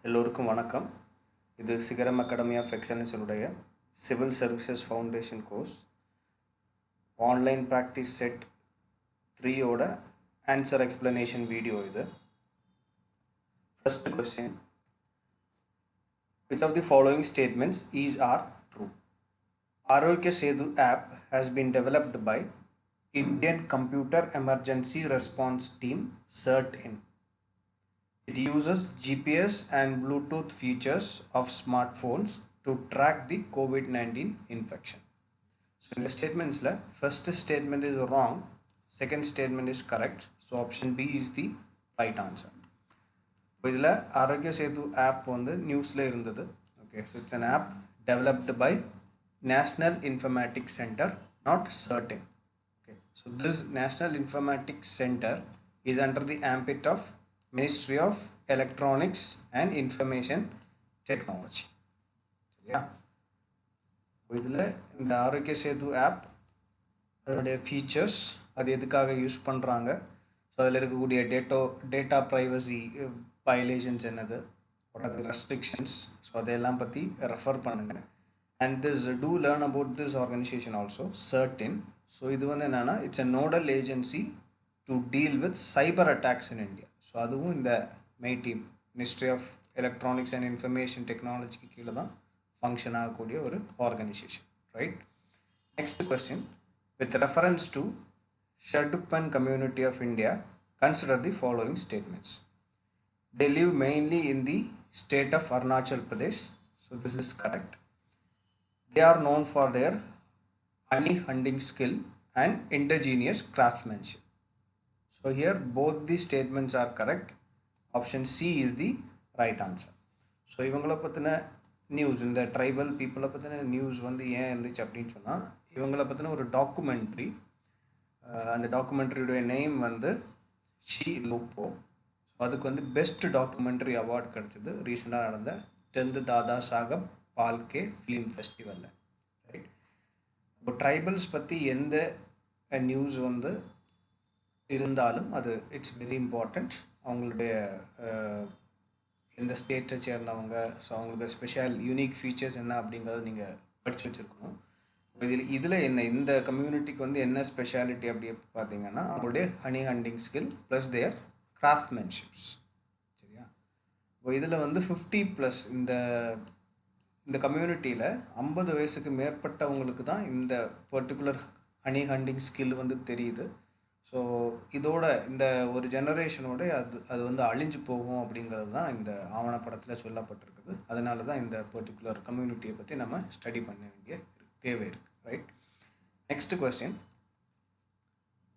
எல்லோருக்கும் வணக்கம். இது Sigaram Academy of Excellence உடைய civil services foundation course online practice set 3 ஓட ஆன்சர் எக்ஸ்பிளனேஷன் வீடியோ இது. First question. Which of the following statements is or true? Arogya Setu app has been developed by Indian Computer Emergency Response Team CERT-IN. It uses GPS and Bluetooth features of smartphones to track the COVID-19 infection. So in the statements, first statement is wrong, second statement is correct. So option B is the right answer. So this Arogya Setu app on the news la irundhathu. Okay, so it's an app developed by National Informatics Center, not CERT-IN. Okay, so this National Informatics Center is under the ambit of Ministry of Electronics and Information Technology. Yeah. இதில் இந்த Aarogya Setu app அதனுடைய features அது எதுக்காக use பண்ணுறாங்க, so அதில் இருக்கக்கூடிய data privacy violations என்னது, restrictions, so அதையெல்லாம் பற்றி ரெஃபர் பண்ணுங்கள். And this to learn about this organisation also CERT-IN. So இது வந்து என்னென்னா it's a nodal agency to deal with cyber attacks in India. So அதுவும் இந்த MeitY ministry of electronics and information டெக்னாலஜிக்கு கீழே தான் ஃபங்க்ஷன் ஆகக்கூடிய ஒரு organisation, right? Next question. With reference to Shompen community of India, consider the following statements. They live mainly in the state of Arunachal Pradesh. So this is correct. They are known for their honey hunting skill and indigenous craftsmanship. So here both the statements are correct. Option C is the right answer. So இவங்கள பற்றின news, இந்த tribal பீப்புளை பற்றின news வந்து ஏன் இருந்துச்சு அப்படின்னு சொன்னால், இவங்கள பற்றின ஒரு டாக்குமெண்ட்ரி, அந்த டாக்குமெண்ட்ரியுடைய நேம் வந்து ஷி லூப்போ. ஸோ அதுக்கு வந்து பெஸ்ட் டாக்குமெண்ட்ரி அவார்டு கிடச்சிது ரீசெண்டாக நடந்த 10th தாதா சாஹப் பால்கே ஃபிலிம் ஃபெஸ்டிவலில், ரைட்? இப்போ ட்ரைபல்ஸ் பற்றி எந்த நியூஸ் வந்து இருந்தாலும் அது இட்ஸ் வெரி இம்பார்ட்டண்ட். அவங்களுடைய எந்த ஸ்டேட்டை சேர்ந்தவங்க, ஸோ அவங்களுக்கு ஸ்பெஷல் யூனிக் ஃபீச்சர்ஸ் என்ன அப்படிங்கிறத நீங்கள் படித்து வச்சுருக்கணும். இதில் என்ன இந்த கம்யூனிட்டிக்கு வந்து என்ன ஸ்பெஷாலிட்டி அப்படி பார்த்தீங்கன்னா, அவங்களுடைய ஹனி ஹண்டிங் ஸ்கில் ப்ளஸ் தேர் கிராஃப்ட்மேன்ஷிப்ஸ், சரியா? இப்போ இதில் வந்து 50+ இந்த கம்யூனிட்டியில் 50 வயசுக்கு மேற்பட்டவங்களுக்கு தான் இந்த பர்டிகுலர் ஹனி ஹண்டிங் ஸ்கில் வந்து தெரியுது. ஸோ இதோட இந்த ஒரு ஜெனரேஷனோட அது வந்து அழிஞ்சு போகும் அப்படிங்கிறது தான் இந்த ஆவணப்படத்தில் சொல்லப்பட்டிருக்குது. அதனால தான் இந்த பர்டிகுலர் கம்யூனிட்டியை பற்றி நம்ம ஸ்டடி பண்ண வேண்டிய தேவை இருக்குது, right? Next question.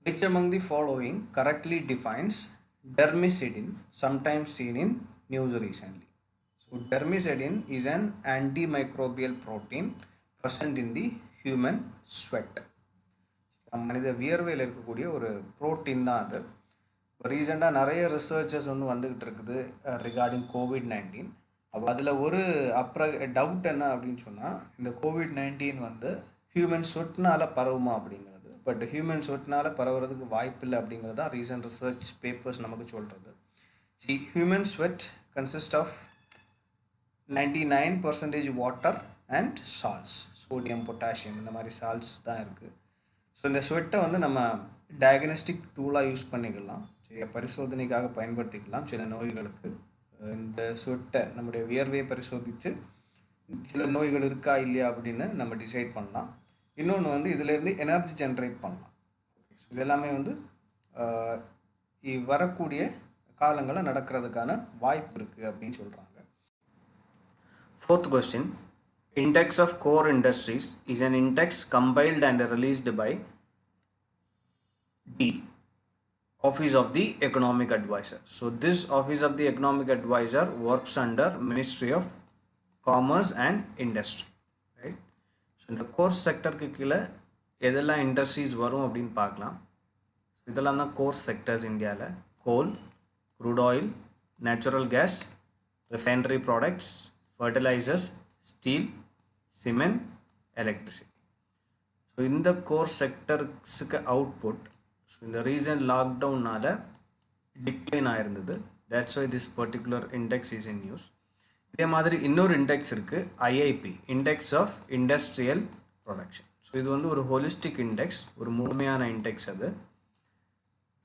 Which among the following correctly defines dermicidin, sometimes seen in news recently? So dermicidin is an antimicrobial protein present in the human sweat. மனித வியர்வையில் இருக்கக்கூடிய ஒரு ப்ரோட்டீன் தான் அது. இப்போ ரீசெண்டாக நிறைய ரிசர்ச்சஸ் வந்து வந்துக்கிட்டு இருக்குது ரிகார்டிங் COVID-19. அப்போ அதில் ஒரு டவுட் என்ன அப்படின்னு சொன்னால், இந்த COVID-19 வந்து ஹியூமன் ஸ்வெட்னால் பரவுமா அப்படிங்கிறது. பட் ஹியூமன் ஸ்வெட்னால் பரவுறதுக்கு வாய்ப்பில்லை அப்படிங்கிறது தான் ரீசன்ட் ரிசர்ச் பேப்பர்ஸ் நமக்கு சொல்கிறது. Human sweat consist of 99% water and salts, sodium, potassium, இந்த மாதிரி சால்ட்ஸ் தான் இருக்குது. ஸோ இந்த ஸ்வெட்டை வந்து நம்ம டயக்னோஸ்டிக் டூலாக யூஸ் பண்ணிக்கலாம், சரி, பரிசோதனைக்காக பயன்படுத்திக்கலாம் சில நோய்களுக்கு. இந்த ஸ்வெட்டை நம்முடைய வியர்வையை பரிசோதித்து சில நோய்கள் இருக்கா இல்லையா அப்படின்னு நம்ம டிசைட் பண்ணலாம். இன்னொன்று வந்து இதிலேருந்து எனர்ஜி ஜென்ரேட் பண்ணலாம். ஓகே, ஸோ இதெல்லாமே வந்து வரக்கூடிய காலங்களில் நடக்கிறதுக்கான வாய்ப்பு இருக்குது அப்படின்னு சொல்கிறாங்க. Fourth question. Index of core industries is an index compiled and released by D, Office of the Economic Advisor. So this Office of the Economic Advisor works under Ministry of Commerce and Industry, right? So இந்த course செக்டருக்கு கீழே எதெல்லாம் industries வரும் அப்படின்னு பார்க்கலாம். இதெல்லாம் தான் core sectors இந்தியாவில்: coal, crude oil, natural gas, refinery products, fertilisers, steel, cement, electricity. So இந்த கோர்ஸ் செக்டர்ஸுக்கு அவுட்புட் ஸோ இந்த ரீசன்ட் லாக்டவுனால் டிக்ளைன் ஆகிருந்தது. That's why this particular index is in news. இதே மாதிரி இன்னொரு இண்டெக்ஸ் இருக்குது, IIP, index of industrial production. So இது வந்து ஒரு ஹோலிஸ்டிக் இண்டெக்ஸ், ஒரு முழுமையான இண்டெக்ஸ் அது.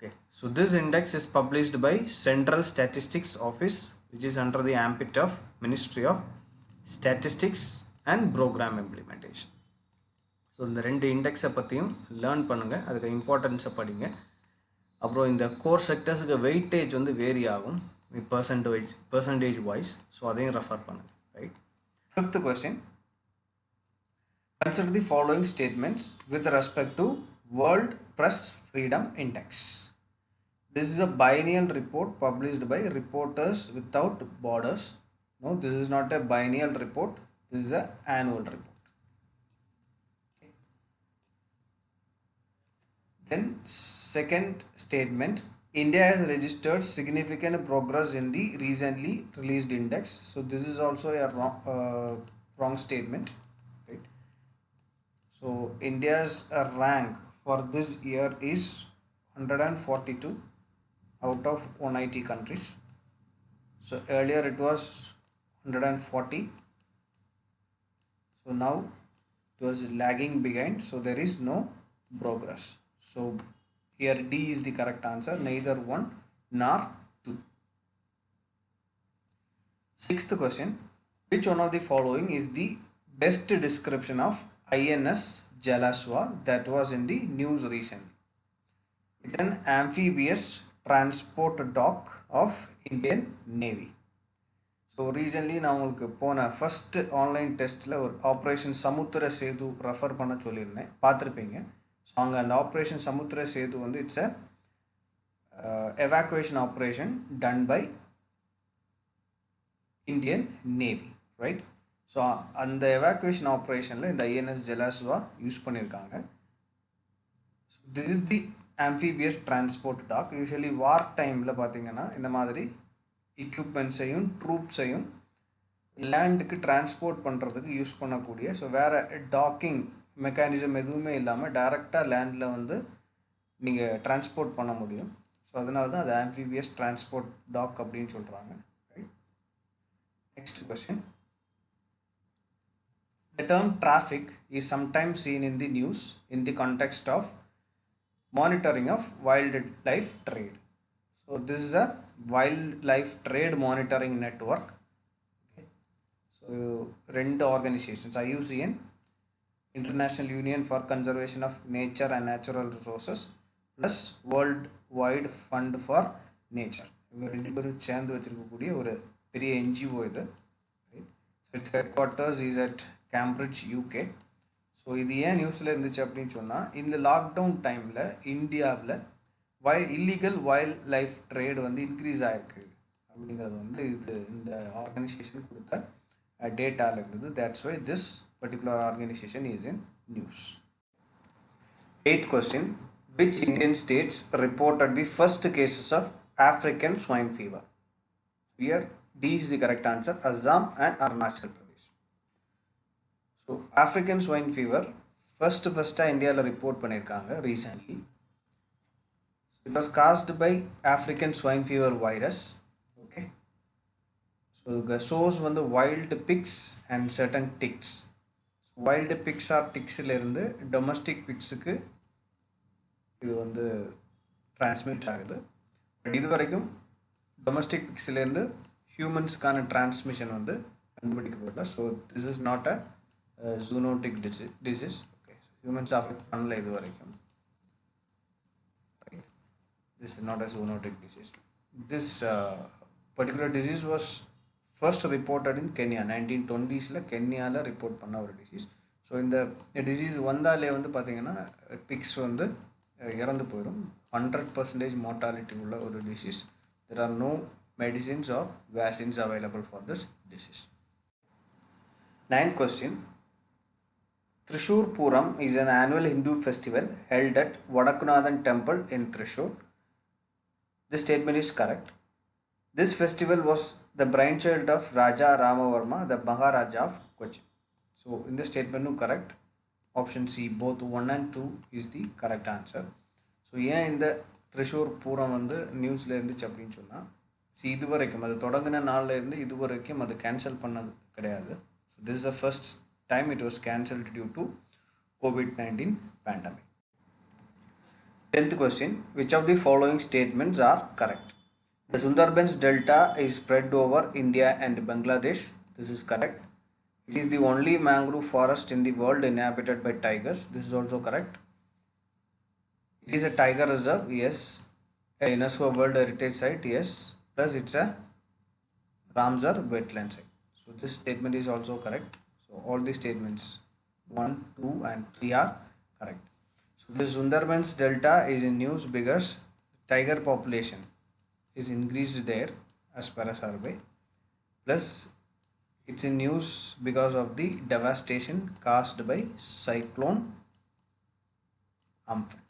Okay, so this index is published by Central Statistics Office, which is under the ambit of Ministry of Statistics and Program Implementation. So இந்த ரெண்டு இண்டெக்ஸை பற்றியும் learn பண்ணுங்கள், அதுக்கு இம்பார்ட்டன்ஸை படிங்க. அப்புறம் இந்த கோர் செக்டர்ஸுக்கு வெயிட்டேஜ் வந்து வேரி ஆகும் பர்சன்டேஜ் வைஸ், ஸோ அதையும் ரெஃபர் பண்ணுங்கள். Right. 5th question. Consider the following statements with respect to World Press Freedom Index. This is a biennial report published by Reporters Without Borders. No, this is not a biennial report. This is an annual report. Okay. Then second statement, India has registered significant progress in the recently released index. So this is also a wrong statement. Right. So India's rank for this year is 142 out of 180 countries. So earlier it was 140. So now it was lagging behind. So there is no progress. So here D is the correct answer, neither 1 nor 2. 6th question. Which one of the following is the best description of INS Jalaswa that was in the news recently? It's an amphibious transport dock of Indian Navy. So recently நான் உங்களுக்கு போன first online டெஸ்ட்டில் ஒரு operation Samudra Setu refer பண்ண சொல்லியிருந்தேன், பார்த்துருப்பீங்க. So அங்கே அந்த ஆப்ரேஷன் சமுத்திர சேது வந்து it's evacuation operation done by Indian navy, right. So அந்த எவாக்குவேஷன் ஆப்ரேஷனில் இந்த ஐஎன்எஸ் ஜலாஸ்வா யூஸ் பண்ணியிருக்காங்க. This is the amphibious transport dock. Usually war டைமில் பார்த்தீங்கன்னா இந்த மாதிரி எக்யூப்மெண்ட்ஸையும் ட்ரூப்ஸையும் லேண்டுக்கு டிரான்ஸ்போர்ட் பண்ணுறதுக்கு யூஸ் பண்ணக்கூடிய, ஸோ வேறு டாக்கிங் மெக்கானிசம் எதுவுமே இல்லாமல் டைரெக்டாக லேண்டில் வந்து நீங்கள் டிரான்ஸ்போர்ட் பண்ண முடியும். ஸோ அதனால தான் அது amphibious transport dock அப்படின்னு சொல்கிறாங்க. Right. Next question. The term traffic is sometimes seen in the news in the context of monitoring of wildlife trade. So this is a wildlife trade monitoring network. Okay. So ரெண்டு organizations, IUCN, International Union for Conservation of Nature and Natural Resources, plus World Wide Fund for Nature. இவங்க ரெண்டு பேரும் சேர்ந்து வச்சிருக்கக்கூடிய ஒரு பெரிய NGO இது. So its headquarters is at Cambridge, UK. So இது ஏன் நியூஸில் இருந்துச்சு அப்படின்னு சொன்னால், இந்த லாக்டவுன் டைமில் இந்தியாவில் இல்லீகல் வைல்ட் லைஃப் ட்ரேட் வந்து இன்க்ரீஸ் ஆகிருக்கு அப்படிங்கிறது வந்து இது இந்த ஆர்கனைசேஷன் கொடுத்த டேட்டாவில் இருந்தது. That's why this particular organisation is in news. 8th question. Which Indian states reported the first cases of African swine fever? Here D is the correct answer, Assam and Arunachal Pradesh. So African swine fever ஃபஸ்ட்டாக இந்தியாவில் report பண்ணியிருக்காங்க recently. It was caused by African swine fever virus. Okay. So இதுக்கு source வந்து wild pigs and certain ticks. Wild pigs or டிக்ஸிலேருந்து domestic பிக்ஸுக்கு இது வந்து transmit ஆகுது. பட் இது வரைக்கும் டொமஸ்டிக் பிக்ஸ்லேருந்து ஹியூமன்ஸ்க்கான டிரான்ஸ்மிஷன் வந்து கண்டுபிடிக்கப்படல. So this is not a zoonotic disease. Okay, so humans affect பண்ணல இது வரைக்கும். Right. This is not a zoonotic disease. This particular disease was first reported in Kenya. 1920s கென்யாவில் ரிப்போர்ட் பண்ண ஒரு டிசீஸ். ஸோ இந்த disease வந்தாலே வந்து பார்த்தீங்கன்னா பிக்ஸ் வந்து இறந்து போயிடும். 100% mortality உள்ள ஒரு disease. There are no medicines or vaccines available for this disease. 9th question. Thrissur Puram is an annual Hindu festival held at Vadakunathan Temple in Thrissur. This statement is correct. This festival was the brainchild of Raja Ramavarma, the Maharaja of Cochin. So in this statement correct. Option C, both 1 and 2 is the correct answer. So ஏன் இந்த Thrissur Puram வந்து நியூஸில் இருந்துச்சு அப்படின்னு சொன்னால், இது வரைக்கும் அது தொடங்கின நாள்ல இருந்து இது வரைக்கும் அது கேன்சல் பண்ணது கிடையாது. So this is the first time it was cancelled due to COVID-19 pandemic. 10th question, which of the following statements are correct? The Sundarbans Delta is spread over India and Bangladesh. This is correct. It is the only mangrove forest in the world inhabited by tigers. This is also correct. It is a tiger reserve. Yes. A UNESCO World Heritage Site. Yes. Plus it's a Ramsar wetland site. So this statement is also correct. So all the statements 1, 2 and 3 are correct. So the Sundarbans Delta is in news because tiger population is increased there as per a survey. Plus it's in news because of the devastation caused by cyclone Amphan.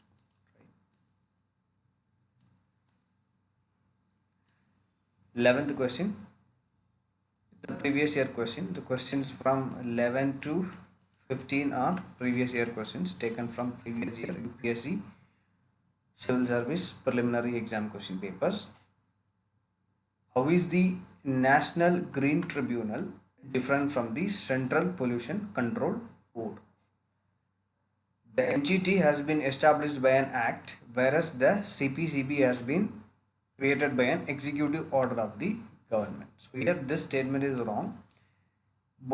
11th question, the previous year question. The questions from 11 to 15 are previous year questions taken from previous year UPSC Civil Service preliminary exam question papers. How is the National Green Tribunal different from the Central Pollution Control Board? The NGT has been established by an act, whereas the CPCB has been created by an executive order of the government. So here this statement is wrong.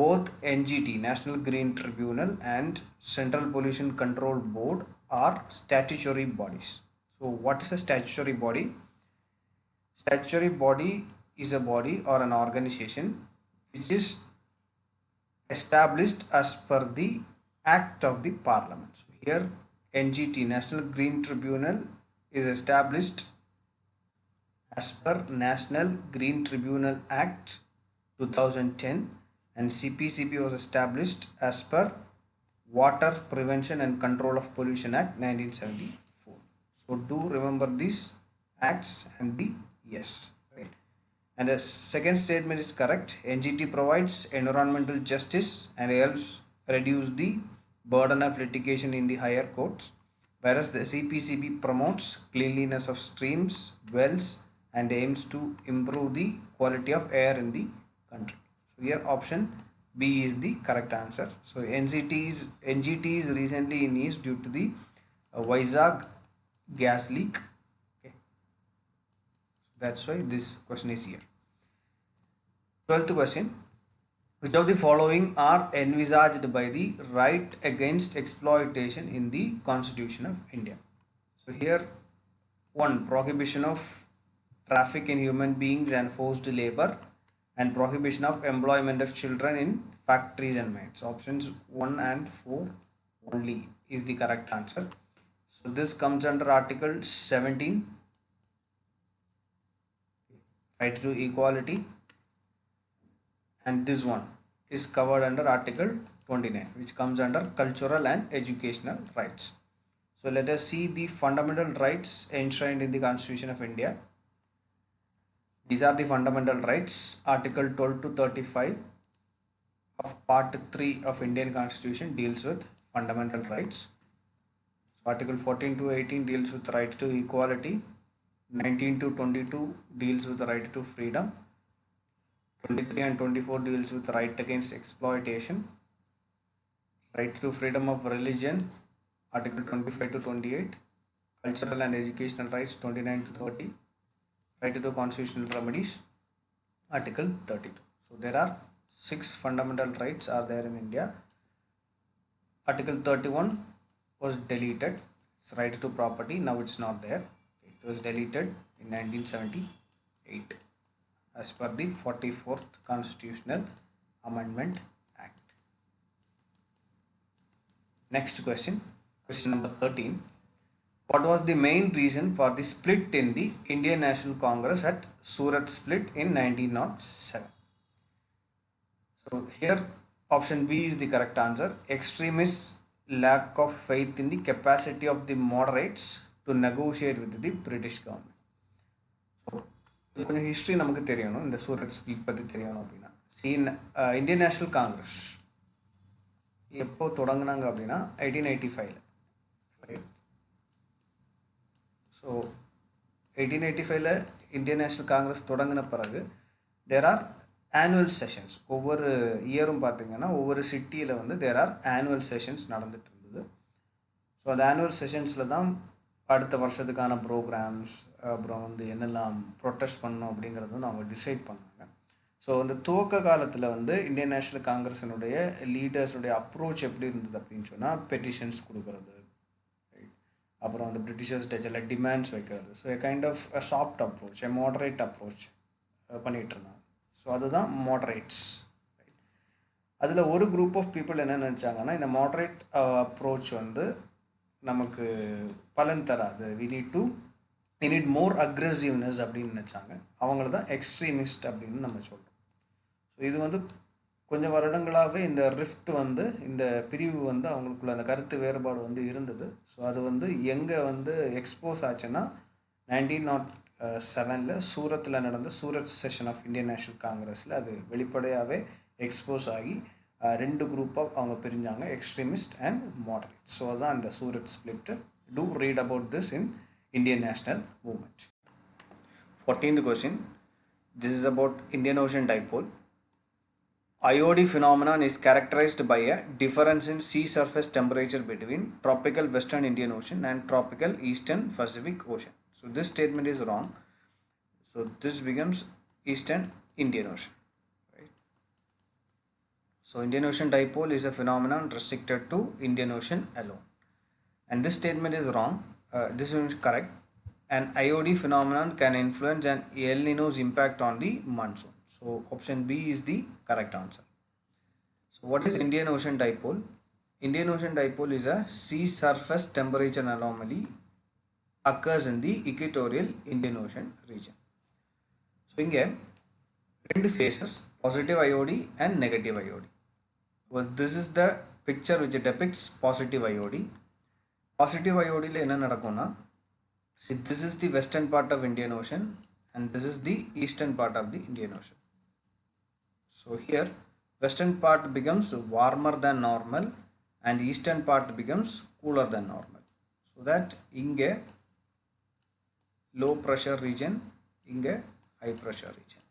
Both NGT, National Green Tribunal, and Central Pollution Control Board are statutory bodies. So what is a statutory body? Statutory body is a body or an organization which is established as per the act of the parliament. So here NGT, National Green Tribunal, is established as per National Green Tribunal Act 2010 and CPCB was established as per Water Prevention and Control of Pollution Act 1974. So do remember these acts and the yes, right? And the second statement is correct. NGT provides environmental justice and helps reduce the burden of litigation in the higher courts, whereas the CPCB promotes cleanliness of streams, wells, and aims to improve the quality of air in the country. So here option B is the correct answer. So NGT is recently in news due to the Vizag gas leak. Okay, that's why this question is here. 12th question, which of the following are envisaged by the right against exploitation in the Constitution of India? So here 1, prohibition of traffic in human beings and forced labor, and prohibition of employment of children in factories and mines. Options 1 and 4 only is the correct answer. So this comes under Article 17, right to equality, and this one is covered under Article 29, which comes under cultural and educational rights. So let us see the fundamental rights enshrined in the Constitution of India. These are the fundamental rights. Article 12 to 35 of Part 3 of Indian Constitution deals with fundamental rights. So Article 14 to 18 deals with right to equality. 19 to 22 deals with the right to freedom. 23 and 24 deals with right against exploitation. Right to freedom of religion. Article 25 to 28. Cultural and educational rights 29 to 30. Right to constitutional remedies, Article 32. So there are 6 fundamental rights are there in India. Article 31 was deleted. It's right to property. Now it's not there. It was deleted in 1978 as per the 44th Constitutional Amendment Act. Next question, question number 13. What was the main reason for the split in the Indian National Congress at Surat split in 1907? So here option B is the correct answer. Extremists' lack of faith in the capacity of the moderates to negotiate with the British government. So கொஞ்சம் history நமக்கு தெரியணும். இந்த Surat split பற்றி தெரியணும் அப்படின்னா Indian national Congress எப்போ தொடங்கினாங்க அப்படின்னா 1885. Right. So 1885 Indian national Congress தொடங்கின பிறகு தேர் ஆர் ஆனுவல் செஷன்ஸ். ஒவ்வொரு இயரும் பார்த்திங்கன்னா ஒவ்வொரு சிட்டியில் வந்து தேர் ஆர் ஆனுவல் செஷன்ஸ் நடந்துகிட்டு இருந்தது. ஸோ அந்த ஆனுவல் செஷன்ஸில் தான் அடுத்த வருஷத்துக்கான ப்ரோக்ராம்ஸ், அப்புறம் வந்து என்னெல்லாம் ப்ரொட்டஸ்ட் பண்ணணும் அப்படிங்கிறது வந்து அவங்க டிசைட் பண்ணாங்க. ஸோ அந்த துவக்க காலத்தில் வந்து இந்தியன் நேஷனல் காங்கிரஸினுடைய லீடர்ஸுடைய அப்ரோச் எப்படி இருந்தது அப்படின்னு சொன்னால், பெட்டிஷன்ஸ் கொடுக்குறது, அப்புறம் வந்து பிரிட்டிஷர்ஸ் சில டிமாண்ட்ஸ் வைக்கிறது. So a kind of soft approach, a moderate approach பண்ணிகிட்டு இருந்தாங்க. ஸோ அதுதான் மாடரேட்ஸ். அதில் ஒரு குரூப் ஆஃப் பீப்புள் என்ன நினச்சாங்கன்னா, இந்த மாடரேட் அப்ரோச் வந்து நமக்கு பலன் தராது, வி நீட் மோர் அக்ரெசிவ்னஸ் அப்படின்னு நினச்சாங்க. அவங்கள தான் எக்ஸ்ட்ரீமிஸ்ட் அப்படின்னு நம்ம சொல்கிறோம். ஸோ இது வந்து கொஞ்சம் வருடங்களாகவே இந்த ரிஃப்ட் வந்து, இந்த பிரிவு வந்து அவங்களுக்குள்ள அந்த கருத்து வேறுபாடு வந்து இருந்தது. ஸோ அது வந்து எங்கே வந்து எக்ஸ்போஸ் ஆச்சுன்னா 1907 சூரத்தில் நடந்த Surat session of Indian National காங்கிரஸில் அது வெளிப்படையாகவே எக்ஸ்போஸ் ஆகி ரெண்டு குரூப்பாக அவங்க பிரிஞ்சாங்க, எக்ஸ்ட்ரீமிஸ்ட் அண்ட் மாடரேட். ஸோ அதுதான் அந்த Surat split. To read about this in Indian national movement. 14th question. This is about Indian Ocean dipole. IOD phenomenon is characterized by a difference in sea surface temperature between tropical western Indian Ocean and tropical eastern Pacific Ocean. So this statement is wrong. So this becomes eastern Indian Ocean. Right? So Indian Ocean dipole is a phenomenon restricted to Indian Ocean alone. And this statement is wrong. This is correct. An IOD phenomenon can influence an El Nino's impact on the monsoon. So option B is the correct answer. So what is Indian Ocean dipole? Indian Ocean dipole is a sea surface temperature anomaly occurs in the equatorial Indian Ocean region. So inge two phases, positive IOD and negative IOD. Well, this is the picture which depicts positive IOD. Positive ஐஓடியில் என்ன நடக்கும்னா, this is the western part of Indian Ocean and this is the eastern part of the Indian Ocean. So here western part becomes warmer than normal and eastern part becomes cooler than normal. So that inge low pressure region, inge high pressure region.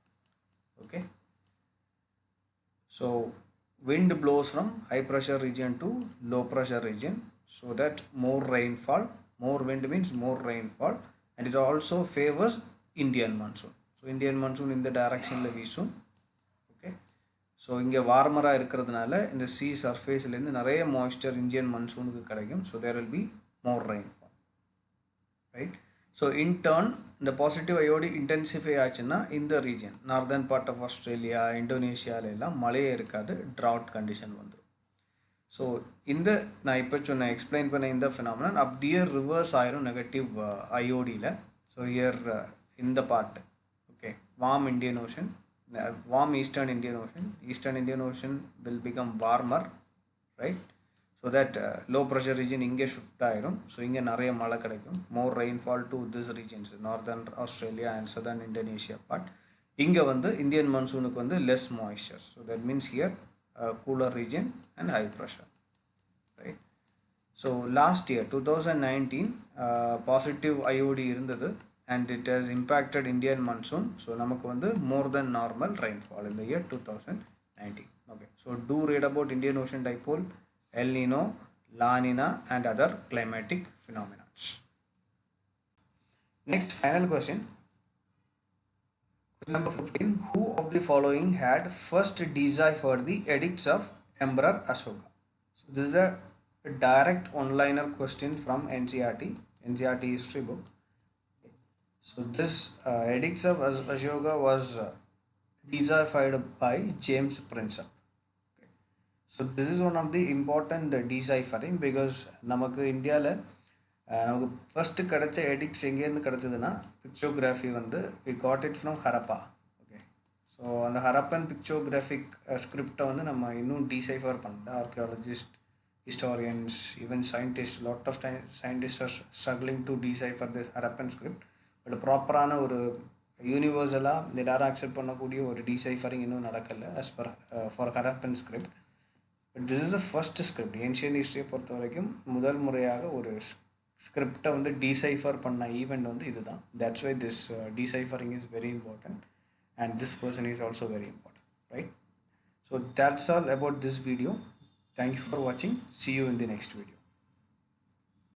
Okay. So wind blows from high pressure region to low pressure region. So that more rainfall, more wind means more rainfall, and it also favors Indian monsoon. So Indian monsoon in the direction la veesum. Okay. So inge warmer ah irukradhanaala in the sea surface la irundhu nariya moisture Indian monsoon ku kadaikum. So there will be more rainfall. Right. So in turn the positive IOD intensify aachina in the region northern part of Australia, Indonesia la ella malaye irukadu, drought condition vandrum. So இந்த நான் இப்போ சொன்ன explain பண்ண இந்த phenomenon அப்படியே reverse ஆயிரும் negative ஐஓடியில். So here இந்த part okay, warm Indian ocean, warm eastern Indian ocean will become warmer, right? So that low pressure region இங்கே ஷிஃப்ட் ஆயிரும். ஸோ இங்கே நிறைய மழை கிடைக்கும், more rainfall to this regions, northern Australia and southern Indonesia part. இங்கே வந்து Indian மான்சூனுக்கு வந்து less moisture. So that means here cooler region and high pressure, right? So last year 2019 positive IOD irundhathu and it has impacted Indian monsoon. So namakku vandu more than normal rainfall in the year 2019. Okay, so do read about Indian Ocean dipole, El Nino, La Nina and other climatic phenomena. Next final question. Number 15. Who of the following had first deciphered the edicts of Emperor Ashoka? So this is a direct one-liner question from NCERT history book. So this edicts of Ashoka was deciphered by James Prinsep. Okay. So this is one of the important deciphering because namakku India la நமக்கு first கிடச்ச edicts எங்கேருந்து கிடச்சதுன்னா pictography வந்து we got it from Harappa. Okay, so அந்த Harappan pictographic ஸ்கிரிப்டை வந்து நம்ம இன்னும் டீசைஃபர் பண்ணல. Archaeologist, historians, even scientist, lot of scientist are struggling to decipher this Harappan script. But ப்ராப்பரான ஒரு யூனிவர்சலாக எல்லாரும் அக்செப்ட் பண்ணக்கூடிய ஒரு டீசைஃபரிங் இன்னும் நடக்கலை as per far Harappan script. But this is the first script. Ancient ஹிஸ்ட்ரியை பொறுத்த வரைக்கும் முதல் முறையாக ஒரு ஸ்கிரிப்டை வந்து டீசைஃபர் பண்ண ஈவெண்ட் வந்து இதுதான். That's why this deciphering is very important and this person is also very important, right? So that's all about this video. Thank you for watching. See you in the next video.